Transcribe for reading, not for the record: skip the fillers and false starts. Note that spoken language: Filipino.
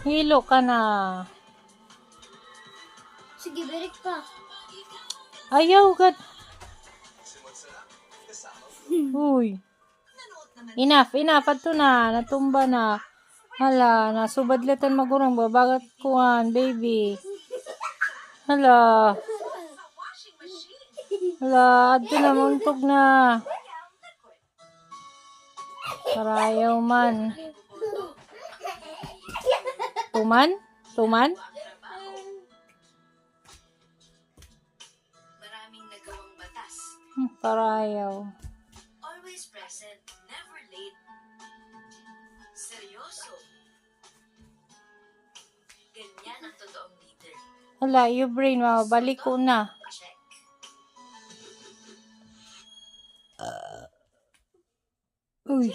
Hilo ka na. Sige, berik pa. Ayaw ka. Uy. Enough. Ato na. Natumba na. Hala, nasubadlatan magurang babagat kuan, baby. Hala. Hala, ato na muntog na. Parayaw man. Tuman? Maraming nagawang batas. Parayaw. Always present, never late. Seryoso. Ganyan ang totoong leader. Hala, your brain, balik ko na. Check. Uy.